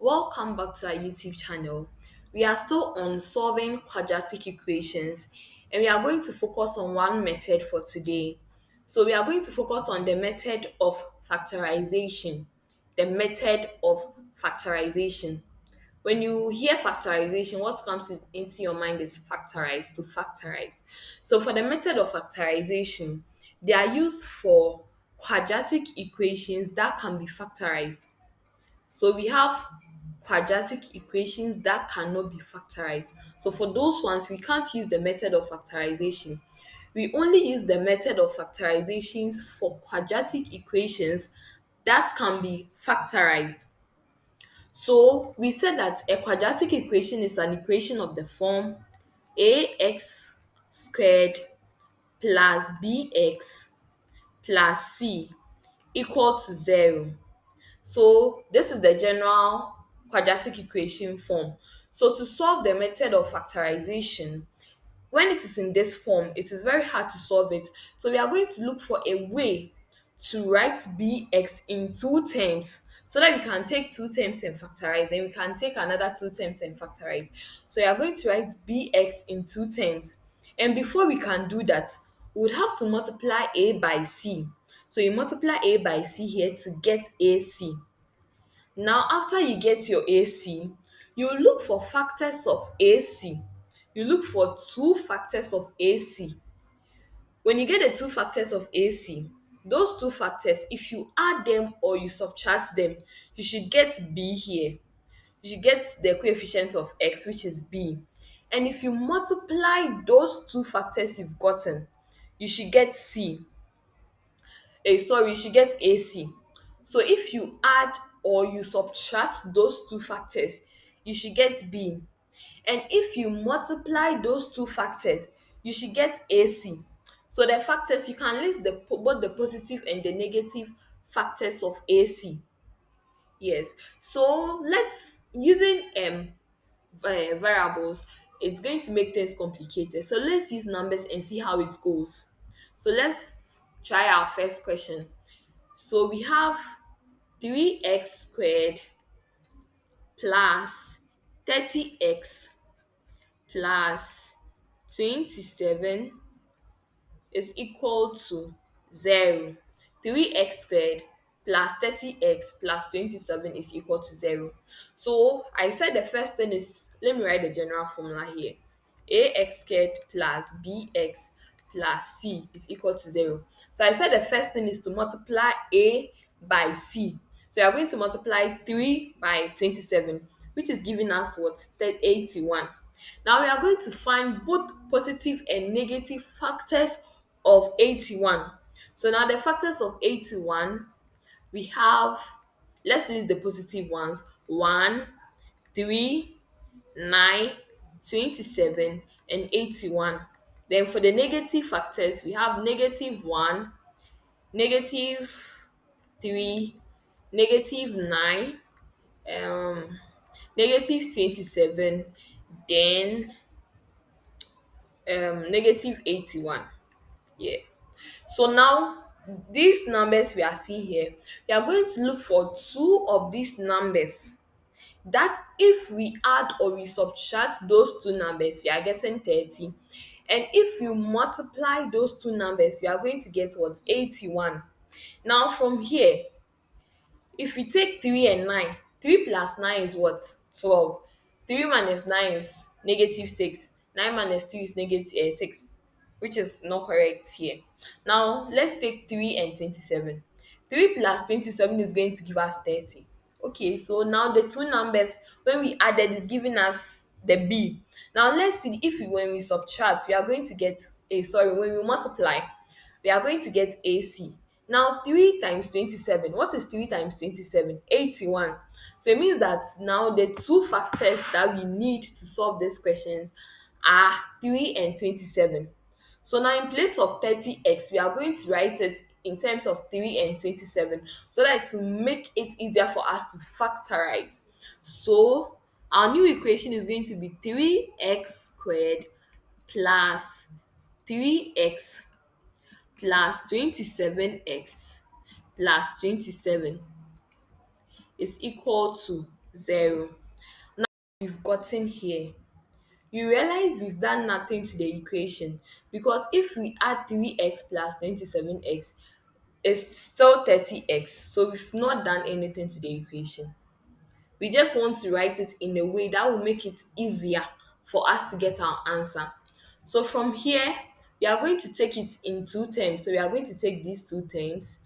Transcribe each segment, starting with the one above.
Welcome back to our YouTube channel. We are still on solving quadratic equations and we are going to focus on one method for today. So we are going to focus on the method of factorization. The method of factorization. When you hear factorization, what comes into your mind is factorize, to factorize. So for the method of factorization, they are used for quadratic equations that can be factorized. So we have quadratic equations that cannot be factorized. So for those ones, we can't use the method of factorization. We only use the method of factorizations for quadratic equations that can be factorized. So we said that a quadratic equation is an equation of the form ax squared plus bx plus c equal to 0. So this is the general quadratic equation form. So to solve the method of factorization, when it is in this form, it is very hard to solve it. So we are going to look for a way to write bx in two terms so that we can take two terms and factorize, then we can take another two terms and factorize. So we are going to write bx in two terms. And before we can do that, we would have to multiply a by c. So you multiply a by c here to get ac. Now, after you get your AC, you look for factors of AC. You look for two factors of AC. When you get the two factors of AC, those two factors, if you add them or you subtract them, you should get B here. You should get the coefficient of X, which is B. And if you multiply those two factors you've gotten, you should get C. You should get AC. So if you add or you subtract those two factors, you should get B. And if you multiply those two factors, you should get AC. So the factors, you can list both the positive and the negative factors of AC. Yes. So let's using variables, it's going to make things complicated. So let's use numbers and see how it goes. So let's try our first question. So we have 3x squared plus 30x plus 27 is equal to 0. 3x squared plus 30x plus 27 is equal to 0. So I said the first thing is, let me write the general formula here. Ax squared plus bx plus c is equal to 0. So I said the first thing is to multiply a by c. So you are going to multiply 3 by 27, which is giving us what? 81. Now we are going to find both positive and negative factors of 81. So now the factors of 81, we have, let's list the positive ones: 1, 3, 9, 27, and 81. Then for the negative factors, we have negative 1, negative 3, negative 9, um, negative 27, then negative 81. Yeah. So now these numbers we are seeing here, we are going to look for two of these numbers that if we add or we subtract those two numbers, we are getting 30. And if you multiply those two numbers, we are going to get what? 81. Now from here, if we take 3 and 9, 3 plus 9 is what? 12. 3 minus 9 is negative 6. 9 minus 3 is negative 6, which is not correct here. Now, let's take 3 and 27. 3 plus 27 is going to give us 30. Okay, so now the two numbers, when we added, is giving us the B. Now, let's see if when we subtract, we are going to get when we multiply, we are going to get AC. Now 3 times 27. What is 3 times 27? 81. So it means that now the two factors that we need to solve these questions are 3 and 27. So now in place of 30x, we are going to write it in terms of 3 and 27 so that to make it easier for us to factorize. So our new equation is going to be 3x squared plus 3x plus 27x plus 27 is equal to 0. Now we've gotten here. You realize we've done nothing to the equation because if we add 3x plus 27x, it's still 30x. So we've not done anything to the equation. We just want to write it in a way that will make it easier for us to get our answer. So from here, we are going to take it in two terms. So we are going to take these two terms,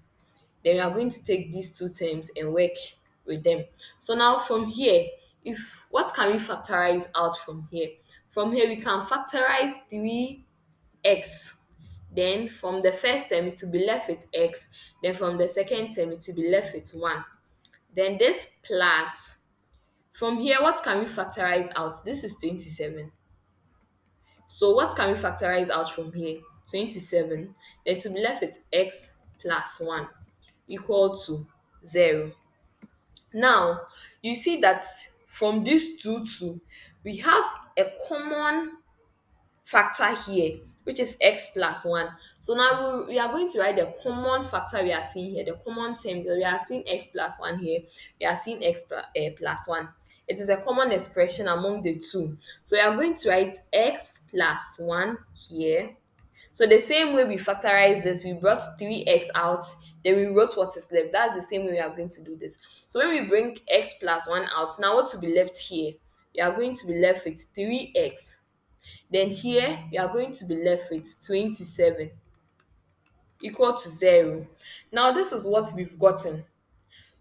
then we are going to take these two terms and work with them. So now from here, if what can we factorize out from here? From here, we can factorize 3x. Then from the first term, it will be left with x. Then from the second term, it will be left with 1. Then this plus. From here, what can we factorize out? This is 27. So what can we factorize out from here? 27. Then to be left with x plus 1 equal to 0. Now, you see that from these two, we have a common factor here, which is x plus 1. So now we are going to write the common factor we are seeing here, the common term. We are seeing x plus 1 here, we are seeing plus 1. It is a common expression among the two. So we are going to write x plus 1 here. So the same way we factorize this, we brought 3x out, then we wrote what is left. That's the same way we are going to do this. So when we bring x plus 1 out, now what will be left here? We are going to be left with 3x. Then here, we are going to be left with 27 equal to 0. Now, this is what we've gotten.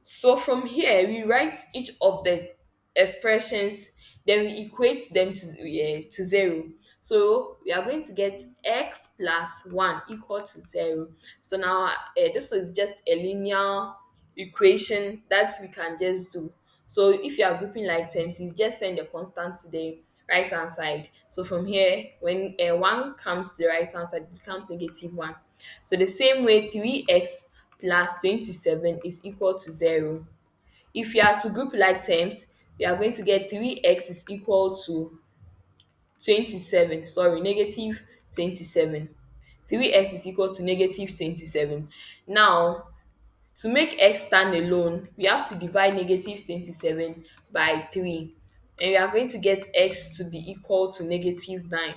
So from here, we write each of the expressions, then we equate them to 0. So we are going to get x plus 1 equal to 0. So now this is just a linear equation that we can just do. So if you are grouping like terms, you just send the constant to the right hand side. So from here, when 1 comes to the right hand side, it becomes negative 1. So the same way, 3x plus 27 is equal to 0. If you are to group like terms, we are going to get 3x is equal to 27. Sorry, negative 27. 3x is equal to negative 27. Now, to make x stand alone, we have to divide negative 27 by 3. And we are going to get x to be equal to negative 9.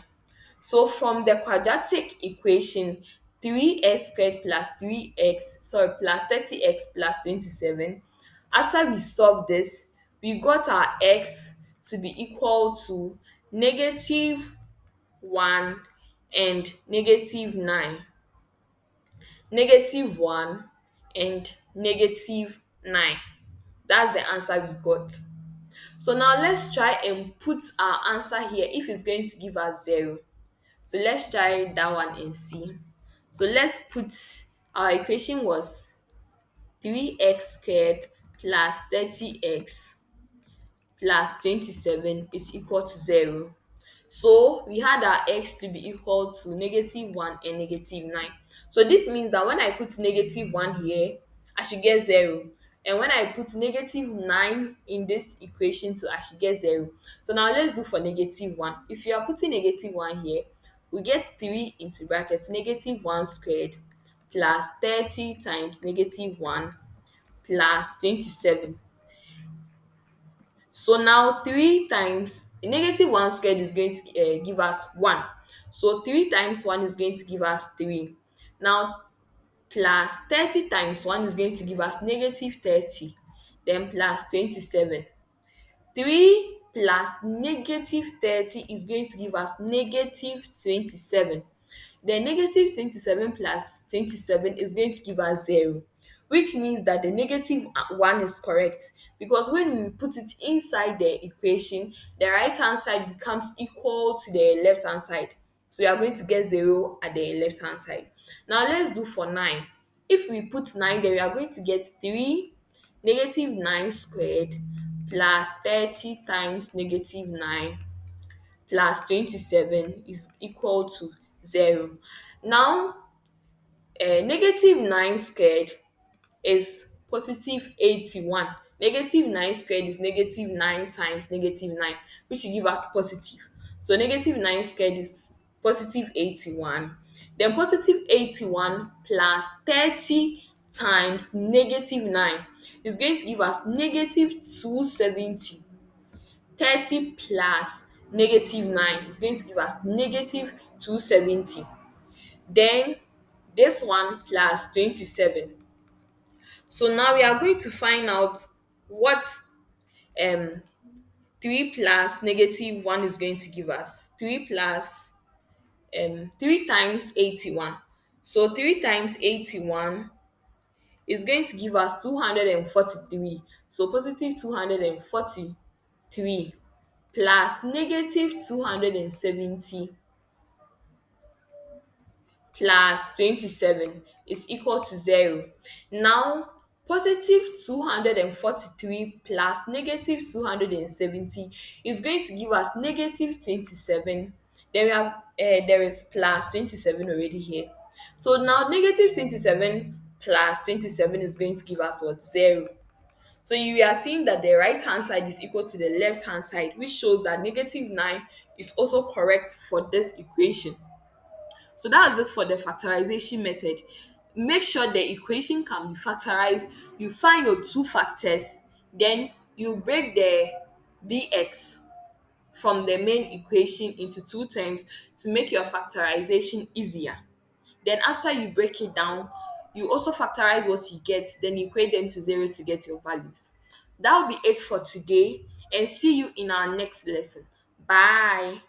So from the quadratic equation, 3x squared plus 30x plus 27, after we solve this, we got our x to be equal to negative 1 and negative 9. Negative 1 and negative 9. That's the answer we got. So now let's try and put our answer here if it's going to give us 0. So let's try that one and see. So let's put our equation was 3x squared plus 30x plus 27 is equal to 0. So we had our x to be equal to negative 1 and negative 9. So this means that when I put negative 1 here, I should get 0. And when I put negative 9 in this equation too, I should get 0. So now let's do for negative 1. If you are putting negative 1 here, we get 3 into brackets, negative 1 squared plus 30 times negative 1 plus 27. So now 3 times negative 1 squared is going to give us 1. So 3 times 1 is going to give us 3. Now plus 30 times 1 is going to give us negative 30. Then plus 27. 3 plus negative 30 is going to give us negative 27. Then negative 27 plus 27 is going to give us 0, which means that the negative 1 is correct, because when we put it inside the equation, the right hand side becomes equal to the left hand side. So you are going to get 0 at the left hand side. Now let's do for 9. If we put 9 there, we are going to get 3 negative 9 squared plus 30 times negative 9 plus 27 is equal to 0. Now, negative 9 squared is positive 81. Negative 9 squared is negative 9 times negative 9, which will give us positive. So negative 9 squared is positive 81. Then positive 81 plus 30 times negative 9 is going to give us negative 270. 30 plus negative 9 is going to give us negative 270. Then this one plus 27. So now we are going to find out what um 3 plus negative 1 is going to give us. 3 plus 3 times 81. So 3 times 81 is going to give us 243. So positive 243 plus negative 270 plus 27 is equal to 0. Now, positive 243 plus negative 270 is going to give us negative 27. There is plus 27 already here. So now negative 27 plus 27 is going to give us what? 0. So you are seeing that the right hand side is equal to the left hand side, which shows that negative 9 is also correct for this equation. So that's just for the factorization method. Make sure the equation can be factorized. You find your two factors, then you break the dx from the main equation into two terms to make your factorization easier. Then after you break it down, you also factorize what you get, then you equate them to 0 to get your values. That will be it for today, and see you in our next lesson. Bye.